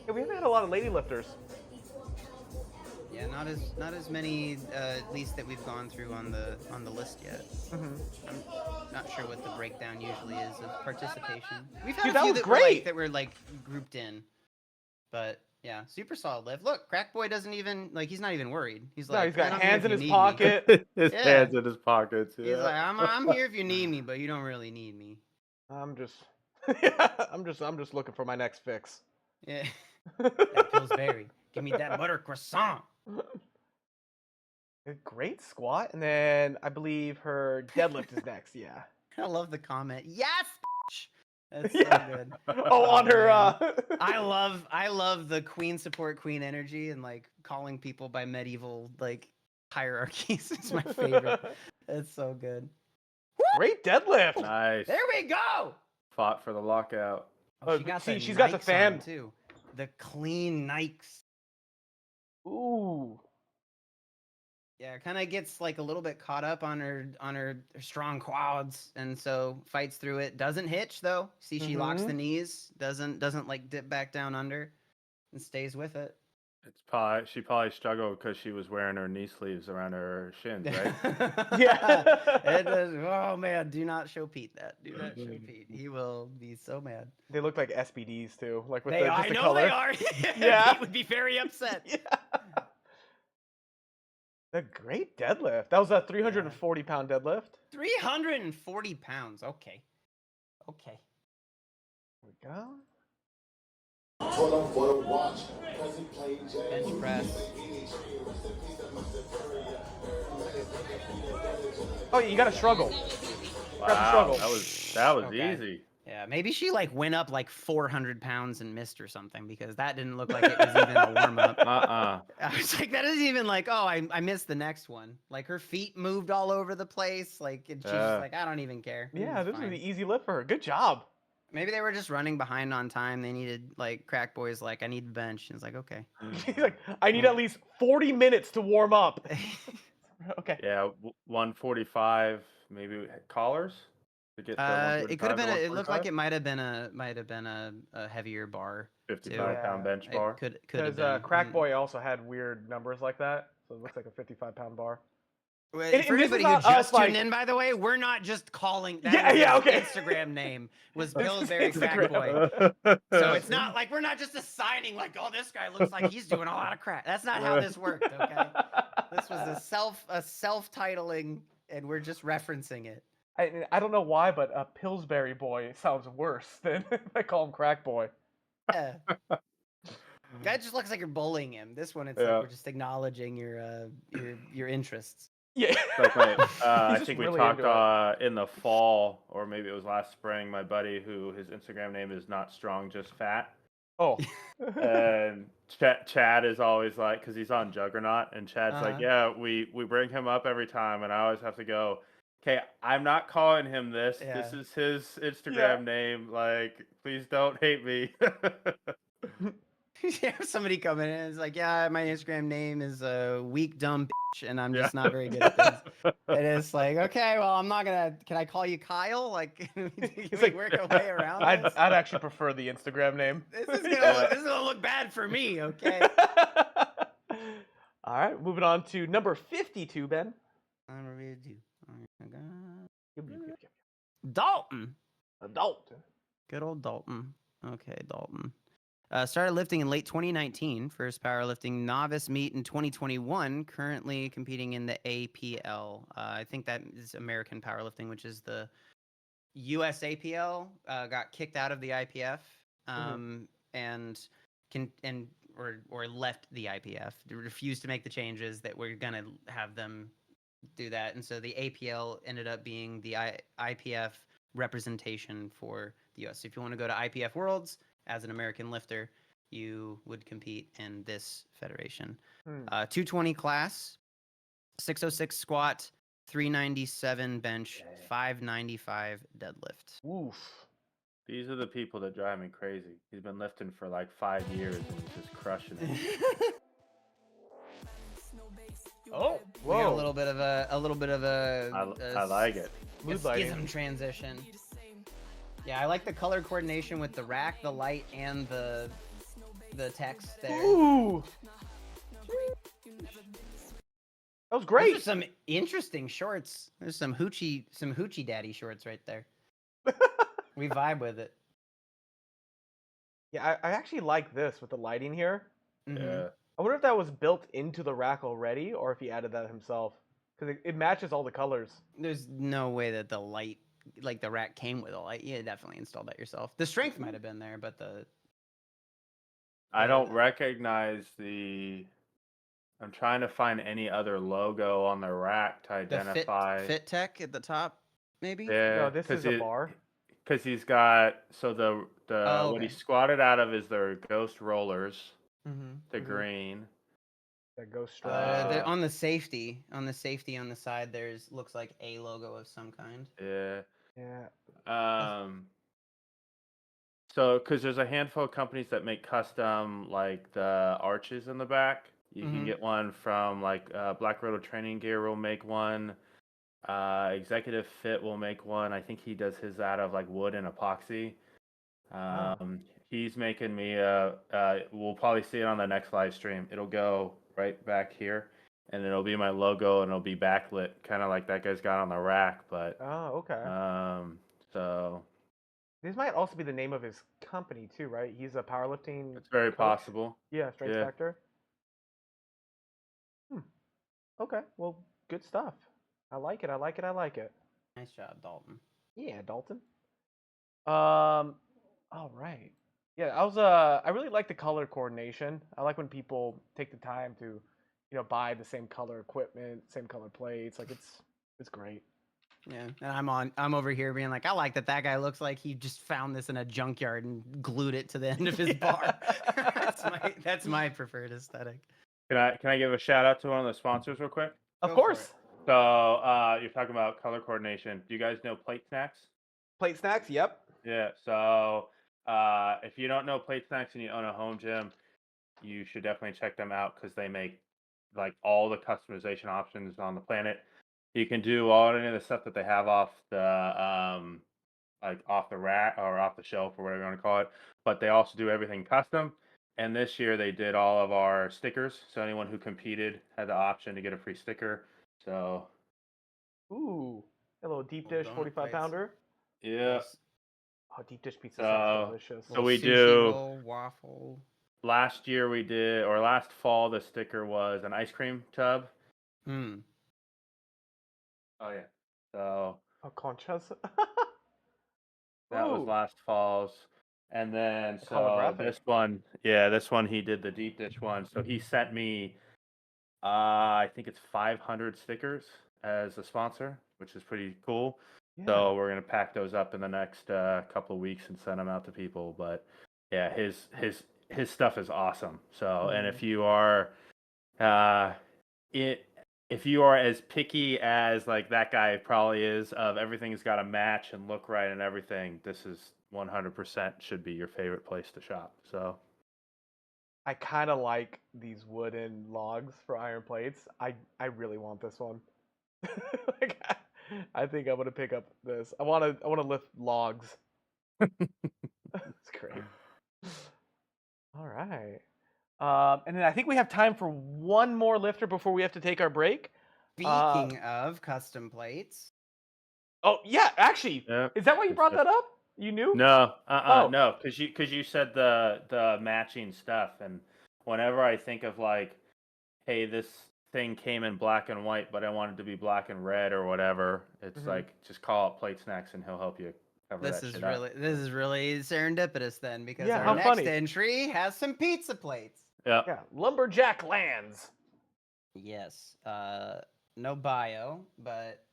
Yeah, we haven't had a lot of lady lifters. Yeah, not as many at least that we've gone through on the list yet. Mm-hmm. I'm not sure what the breakdown usually is of participation. We've had Dude, a that few was that were, like, great. that were like grouped in, but yeah, super solid lift. Look, Crack Boy doesn't even like he's not even worried. He's No, like, he's got "Man, I'm here hands if in you his need me." pocket. His Yeah. hands in his pockets. Yeah. He's like, I'm here if you need me, but you don't really need me. I'm just I'm just looking for my next fix. Yeah. That Pillsbury. Give me that butter croissant. A great squat, and then I believe her deadlift is next. Yeah. I love the comment. Yes, bitch! That's so Yeah. good. Oh, on her. man. I love the queen support queen energy and like calling people by medieval like hierarchies. It's my favorite. It's so good. Great deadlift. Nice. There we go. Fought for the lockout. Oh, she got see, the she's got the Nikes fan on, too. The clean Nikes. Ooh. Yeah, kind of gets like a little bit caught up on her strong quads, and so fights through it. Doesn't hitch though. See, she locks the knees. Doesn't like dip back down under, and stays with it. She probably struggled because she was wearing her knee sleeves around her shins, right? Yeah. It is, oh man, do not show Pete that. Do not show Pete. He will be so mad. They look like SBDs too, like with They, just I the know color. they are. Yeah. Pete would be very upset. Yeah. A great deadlift. That was a 340-pound deadlift. 340 pounds. Okay. Okay. There we go. Bench press. Oh, you gotta struggle. Wow, struggle. that was Okay. easy. Yeah, maybe she like went up like 400 pounds and missed or something, because that didn't look like it was even a warm up. I was like, that isn't even like, oh, I missed the next one. Like her feet moved all over the place. Like she's just like, I don't even care. Yeah, It's this fine. was the easy lift for her. Good job. Maybe they were just running behind on time. They needed like crack boys. Like, I need bench. And it's like, okay. He's like, I need at least 40 minutes to warm up. Okay. Yeah, 145, maybe collars to get the It could have 145 been. to It looked like 145? it might have been a heavier bar. 55-pound bench It bar. could have Because been. Crack Boy also had weird numbers like that, so it looks like a 55-pound bar. Well, And for this is anybody who not just us, tuned like- in, by the way, we're not just calling. That Yeah, is yeah, his okay. Instagram name was This is Pillsbury Crack Instagram. Boy. So it's not like we're not just assigning like, oh, this guy looks like he's doing a lot of crack. That's not how this worked. Okay, this was a self-titling, and we're just referencing it. I don't know why, but Pillsbury Boy sounds worse than if I call him Crack Boy. Yeah. Guy just looks like you're bullying him. This one, it's Yeah. like we're just acknowledging your interests. Yeah. Like I He's think just we really talked into it. in the fall, or maybe it was last spring. My buddy, who his Instagram name is not strong, just fat, Oh. and Chad is always like, because he's on Juggernaut, and Chad's like, yeah, we bring him up every time, and I always have to go, okay, I'm not calling him this. Yeah. This is his Instagram name. Like, please don't hate me. Yeah, somebody coming in and is like, yeah, my Instagram name is weak dumb bitch, and I'm just not very good at this. And it's like, okay, well, I'm not gonna. Can I call you Kyle? Like, can we work our way around this? I'd actually prefer the Instagram name. This is gonna look bad for me. Okay. All right, moving on to number 52, Ben. I'm ready to do. Oh my God. Dalton. Dalton. Dalton. Good old Dalton. Okay, Dalton. Started lifting in late 2019. First powerlifting novice meet in 2021. Currently competing in the APL. I think that is American Powerlifting, which is the US APL. Got kicked out of the IPF, or left the IPF. They refused to make the changes that we're gonna have them do that, and so the APL ended up being the IPF representation for the US. So if you want to go to IPF Worlds as an American lifter, you would compete in this federation. 220 class, 606 squat, 397 bench, 595 deadlift. Oof. These are the people that drive me crazy. He's been lifting for like 5 years and he's just crushing it. Oh, We got whoa. a little bit of a I like it. Mood schism lighting. transition. Yeah, I like the color coordination with the rack, the light, and the text there. Ooh. That was great. Those are some interesting shorts. There's some hoochie daddy shorts right there. We vibe with it. Yeah, I actually like this with the lighting here. Mhm. Yeah. I wonder if that was built into the rack already or if he added that himself. Because it matches all the colors. There's no way that the light, like the rack came with a light. You definitely installed that yourself. The strength might have been there, but I don't recognize the I'm trying to find any other logo on the rack to The identify. Fit Tech at the top, maybe. Yeah, No, this is a bar. because he's got Oh, what he okay. squatted out of is their ghost rollers, Mm-hmm. the Mhm. green. That goes strong. On the safety on the side, looks like a logo of some kind. Yeah. Yeah. So, because there's a handful of companies that make custom like the arches in the back. You can Mhm. get one from like Black Roto Training Gear will make one. Executive Fit will make one. I think he does his out of like wood and epoxy. He's making me we'll probably see it on the next live stream. It'll go right back here, and it'll be my logo, and it'll be backlit, kind of like that guy's got on the rack. But Oh, okay. so This might also be the name of his company too, right? He's a powerlifting it's very coach? possible. Yeah, Strength Yeah. Factor. Okay, well, good stuff. I like it. I like it. I like it. Nice job, Dalton. Yeah, Dalton. All right. Yeah, I really like the color coordination. I like when people take the time to, buy the same color equipment, same color plates. Like it's great. Yeah, and I'm over here being like, I like that guy looks like he just found this in a junkyard and glued it to the end of his bar. That's my preferred aesthetic. Can I give a shout out to one of the sponsors real quick? Of Go for course. it. So you're talking about color coordination. Do you guys know Plate Snacks? Plate snacks. Yep. Yeah. So if you don't know Plate Snacks and you own a home gym, you should definitely check them out because they make like all the customization options on the planet. You can do all any of the stuff that they have off the like off the rack or off the shelf or whatever you want to call it. But they also do everything custom. And this year they did all of our stickers. So anyone who competed had the option to get a free sticker. So Ooh, a little deep Little dish donut 45 plates. pounder. yeah. Oh, deep dish pizza sounds delicious. So we sushi do roll, waffle. last year we did or last fall the sticker was an ice cream tub. Hmm. Oh yeah. So Oh, conchas. that was Ooh, last fall's. And then it's so holographic. this one he did the deep dish one. So he sent me I think it's 500 stickers as a sponsor, which is pretty cool. Yeah. So we're gonna pack those up in the next couple of weeks and send them out to people. But yeah, his stuff is awesome. So and if you are it if you are as picky as like that guy probably is of everything's got to match and look right and everything, this is 100% should be your favorite place to shop. So I kind of like these wooden logs for iron plates. I really want this one. Like, I think I'm gonna pick up this. I wanna lift logs. It's great. All right. And then I think we have time for one more lifter before we have to take our break. Speaking of custom plates, Oh yeah, actually, yeah. is that why you brought that up? You knew? No, Oh. no, because you said the matching stuff, and whenever I think of like, hey, this thing came in black and white, but I want it to be black and red or whatever, it's Mhm. like just call up Plate Snacks and he'll help you cover this that is shit really up. this is really serendipitous then because Yeah, our how next funny. entry has some pizza plates. Yeah. Yeah, Lumberjacklands. Yes. No bio, but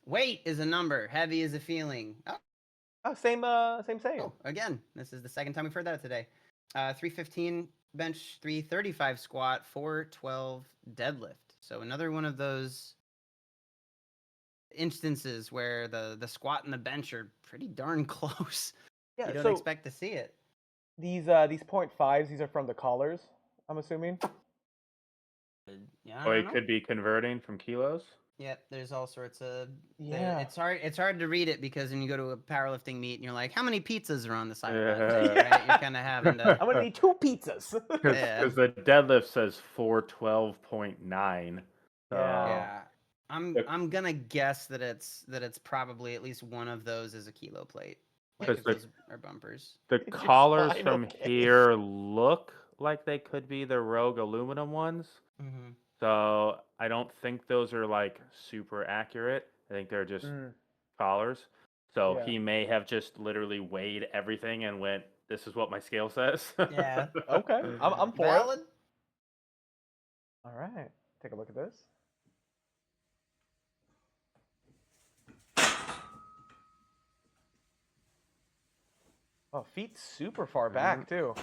weight is a number, heavy is a feeling. Oh, same saying. Oh, again, this is the second time we've heard that today. 315 bench, 335 squat, 412 deadlift. So another one of those instances where the squat and the bench are pretty darn close. Yeah, You don't so expect to see it. these 0.5s, these are from the collars, I'm assuming. Yeah, I Or don't you know. could be converting from kilos. Yep, there's all sorts of. Yeah. It's hard to read it because when you go to a powerlifting meet and you're like, how many pizzas are on the side of Yeah. that? Right? You're kind of having to. I'm gonna need 2 pizzas. Yeah. Because the deadlift says 412.9. So Yeah. The- I'm gonna guess that it's probably at least one of those is a kilo plate. Like Because if the- those are bumpers. the Is your collars spine from okay? here look like they could be the Rogue aluminum ones. Mm-hmm. So I don't think those are like super accurate. I think they're just collars. So Yeah. he may have just literally weighed everything and went, "This is what my scale says." Yeah. Okay, I'm for Valid. it. All right. Take a look at this. Oh, feet super far back too.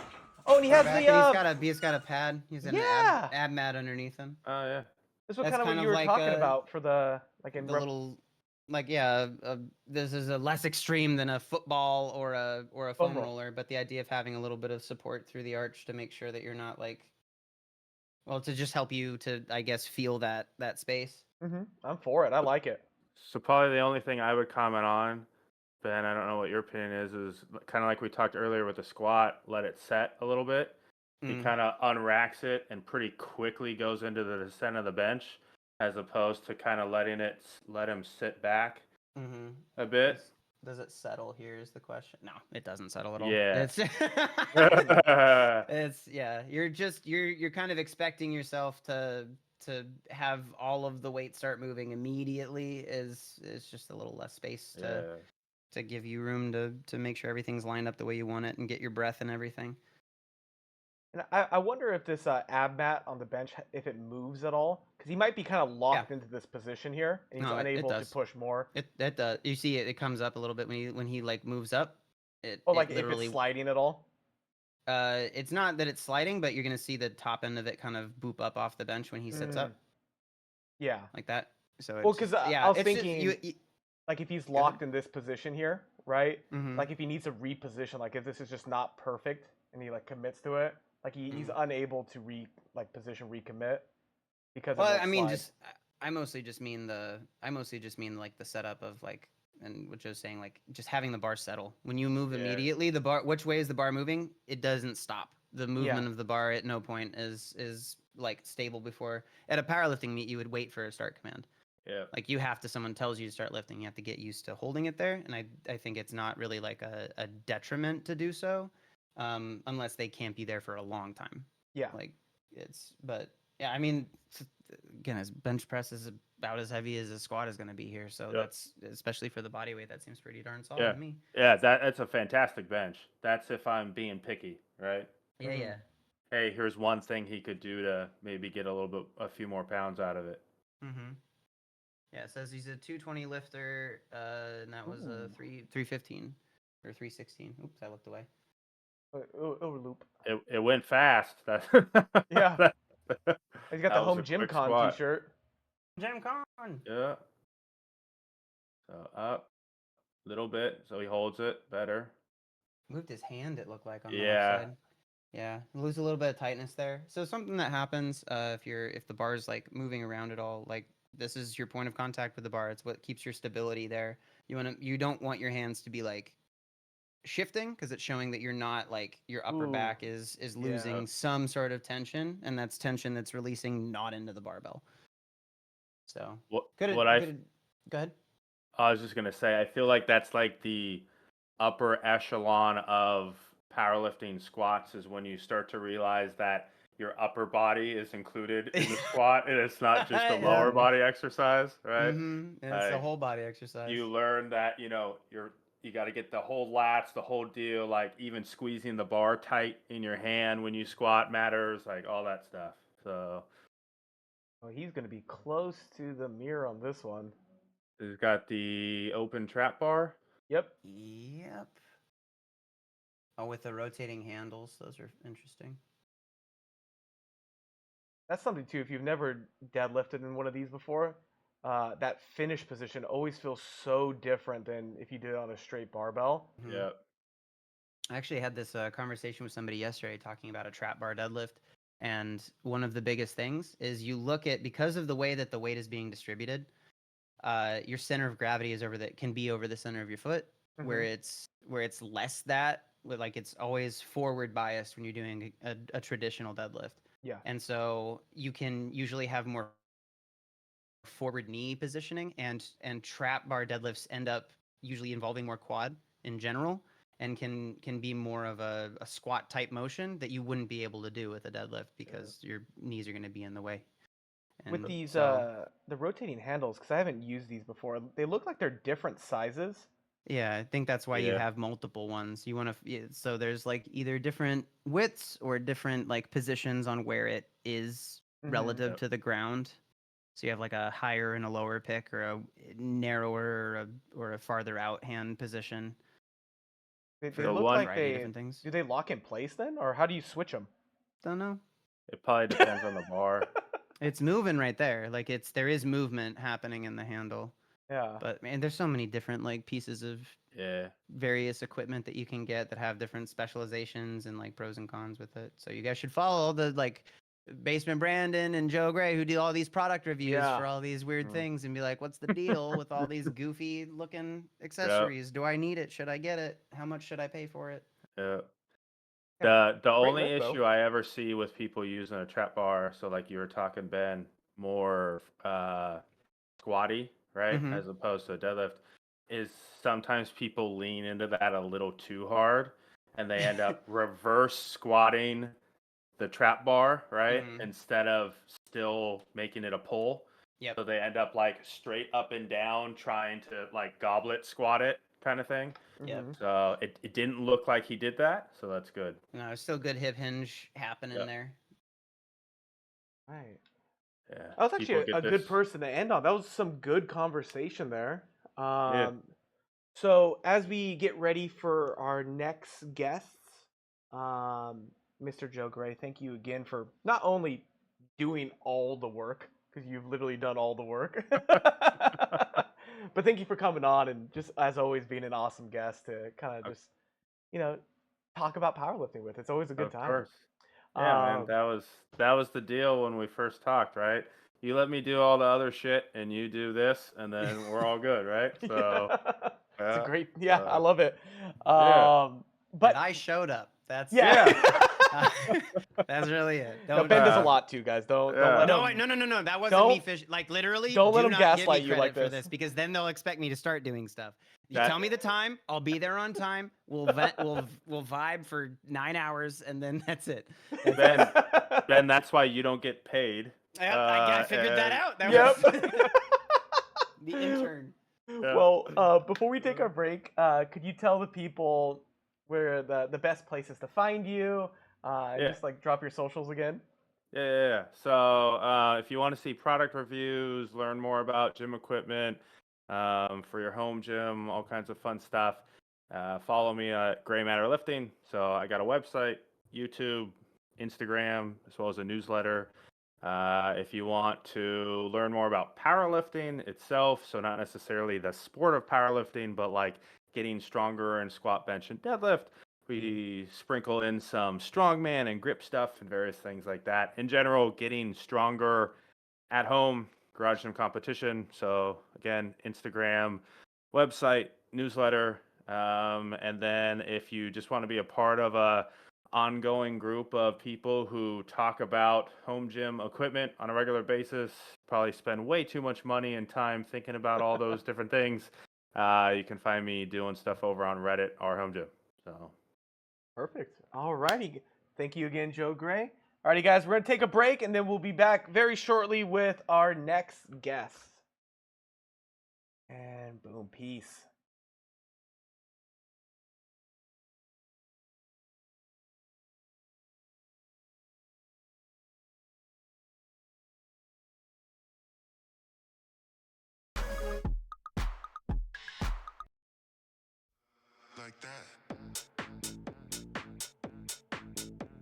Oh, and he Far has back, the and he's got a pad. He's got an yeah. ab mat underneath him. Oh yeah. This was That's kind of what kind you of were like talking a- about for the like in The little, like this is a less extreme than a football or a foam roll. roller, but the idea of having a little bit of support through the arch to make sure that you're not like, well, to just help you to, I guess, feel that space. I'm for it. I like it. So probably the only thing I would comment on, Ben, I don't know what your opinion is kind of like we talked earlier with the squat, let it set a little bit. He Mm. kind of unracks it and pretty quickly goes into the descent of the bench, as opposed to kind of let him sit back Mm-hmm. a bit. Does it settle here is the question. No, it doesn't settle at all. Yeah. It's yeah, you're kind of expecting yourself to have all of the weight start moving immediately is just a little less space to give you room to make sure everything's lined up the way you want it and get your breath and everything. And I wonder if this ab mat on the bench, if it moves at all, because he might be kind of locked into this position here, and he's No, it unable to does. push more. It does. You see it comes up a little bit when he like moves up. Oh, It like literally, if it's sliding at all. it's not that it's sliding, but you're gonna see the top end of it kind of boop up off the bench when he sits up Yeah. like that. So Well, it's because just, yeah, I was it's just- thinking, like if he's locked in this position here, right? Mhm. Like if he needs to reposition, like if this is just not perfect and he like commits to it, like he's unable to position recommit because. Well, it I mean, slide. just I mostly just mean like the setup of like, and what Joe's saying, like just having the bar settle. When you move Yeah. immediately, the bar, which way is the bar moving? It doesn't stop. The movement of the bar at no point is like stable before. At a powerlifting meet, you would wait for a start command. Yeah. Like you have to, someone tells you to start lifting, you have to get used to holding it there. And I think it's not really like a detriment to do so, unless they camp you there for a long time. Yeah. Like but yeah, I mean, again, his bench press is about as heavy as a squat is going to be here. So that's, especially for the body weight, that seems pretty darn solid to me. Yeah, that's a fantastic bench. That's if I'm being picky, right? Yeah, yeah. Hey, here's one thing he could do to maybe get a few more pounds out of it. Mm-hmm. Yeah, it says he's a 220 lifter, and that was a 315 or 316. Oops, I looked away. Overloop. It went fast. Yeah. He's got the That was home a gym quick con squat. t-shirt. Gym con. Yeah. So up, little bit, so he holds it better. Moved his hand, it looked like, on the left side. Yeah, lose a little bit of tightness there. So something that happens if the bar is like moving around at all, like this is your point of contact with the bar. It's what keeps your stability there. You don't want your hands to be like shifting, because it's showing that you're not, like, your upper back is losing some sort of tension, and that's tension that's releasing not into the barbell. So go ahead. I was just gonna say, I feel like that's like the upper echelon of powerlifting squats, is when you start to realize that your upper body is included in the squat and it's not just a lower body exercise, right? It's a whole body exercise. You learn that, you got to get the whole lats, the whole deal, like even squeezing the bar tight in your hand when you squat matters, like all that stuff. So he's going to be close to the mirror on this one. he's got the open trap bar. Yep. Oh, with the rotating handles, those are interesting. That's something too. If you've never deadlifted in one of these before, that finish position always feels so different than if you did it on a straight barbell. Yep. I actually had this conversation with somebody yesterday talking about a trap bar deadlift, and one of the biggest things is you look at, because of the way that the weight is being distributed, your center of gravity can be over the center of your foot, where it's less that, like it's always forward biased when you're doing a traditional deadlift. Yeah. And so you can usually have more forward knee positioning, and trap bar deadlifts end up usually involving more quad in general, and can be more of a squat type motion that you wouldn't be able to do with a deadlift, because your knees are going to be in the way. And with these the rotating handles, because I haven't used these before, they look like they're different sizes. Yeah, I think that's why you have multiple ones. You want to, so there's like either different widths or different like positions on where it is relative Yep. to the ground. So you have like a higher and a lower pick, or a narrower or a farther out hand position. They For The look one- like variety of they different things. do they lock in place then, or how do you switch them? Don't know. It probably depends on the bar. It's moving right there. Like there is movement happening in the handle. Yeah. But man, there's so many different like pieces of Yeah. various equipment that you can get that have different specializations and like pros and cons with it. So you guys should follow the like Basement Brandon and JoeGray, who do all these product reviews Yeah. for all these weird Mm. things, and be like, what's the deal with all these goofy looking accessories? Do I need it? Should I get it? How much should I pay for it? Yeah. Yeah, The only lift, though. issue I ever see with people using a trap bar, so like you were talking, Ben, more squatty, right, Mhm. as opposed to a deadlift, is sometimes people lean into that a little too hard, and they end up reverse squatting the trap bar, right, Mhm. instead of still making it a pull. Yep. So they end up like straight up and down, trying to like goblet squat it, kind of thing. Yep. Mhm. So it didn't look like he did that, so that's good. No, there's still good hip hinge happening Yep. there. Right. Yeah. That was People actually get a good this- person to end on. That was some good conversation there. Yeah. So as we get ready for our next guests, Mr. JoeGray, thank you again for not only doing all the work, because you've literally done all the work, but thank you for coming on and just, as always, being an awesome guest to kind of just, talk about powerlifting with. It's always a good Of time. course. Yeah, man, Um, that was the deal when we first talked, right? You let me do all the other shit, and you do this, and then we're all good, right? So it's a yeah, great, I uh, love it. yeah. But And I showed up. That's that's really it. No, Don't Ben does a uh, lot too, guys. Don't yeah. let No, him. no. That wasn't me Don't- fish. Like literally, don't let do him not give me gaslight you credit like for this. this, because then they'll expect me to start doing stuff. You That- tell me the time, I'll be there on time. We'll we'll vibe for 9 hours, and then that's it. Ben, that's why you don't get paid. I figured that and- out. That Yep. was the intern. Well, before we take our break, could you tell the people where the best places to find you? And Yeah. just like drop your socials again. Yeah. So if you want to see product reviews, learn more about gym equipment for your home gym, all kinds of fun stuff, follow me at Gray Matter Lifting. So I got a website, YouTube, Instagram, as well as a newsletter. If you want to learn more about powerlifting itself, so not necessarily the sport of powerlifting, but like getting stronger in squat, bench, and deadlift, we sprinkle in some strongman and grip stuff and various things like that. In general, getting stronger at home, garage gym competition. So again, Instagram, website, newsletter. And then if you just want to be a part of a ongoing group of people who talk about home gym equipment on a regular basis, probably spend way too much money and time thinking about all those different things, you can find me doing stuff over on Reddit or home gym. So Perfect. All righty. Thank you again, JoeGray. All righty, guys, we're going to take a break, and then we'll be back very shortly with our next guest. And boom, peace. Like that.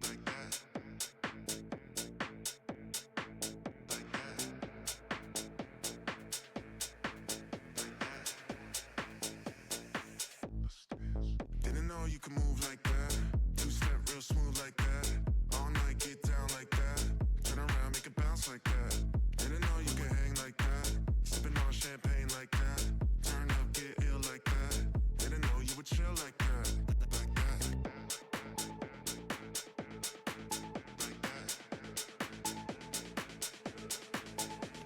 Like that. Like that. Didn't know you could move like that. Two-step real smooth like that. All night get down like that. Turn around, make it bounce like that. Didn't know you could hang like that. Sipping on champagne like that. Turn up, get ill like that. Didn't know you would chill like that. Like that. Like that.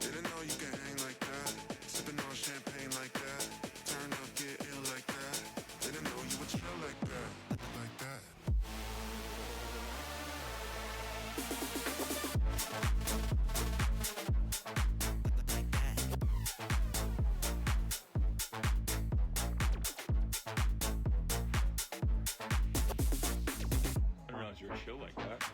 Didn't know you could hang like that. Sipping on champagne like that. Turn up, get ill like that. Didn't know you would chill like that. Like that. I didn't realize you were chill like that.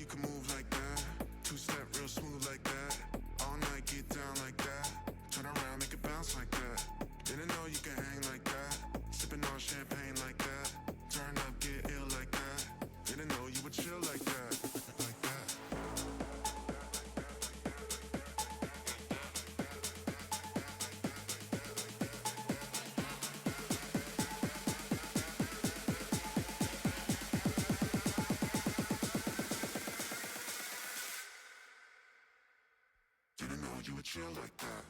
can move like that. Two-step real smooth like that. All night get down like that. Turn around, make it bounce like that. Didn't know you can hang like that. Sipping on champagne like that. Turn up, get ill like that. Didn't know you would chill like that. Like that. Didn't know you would chill like that.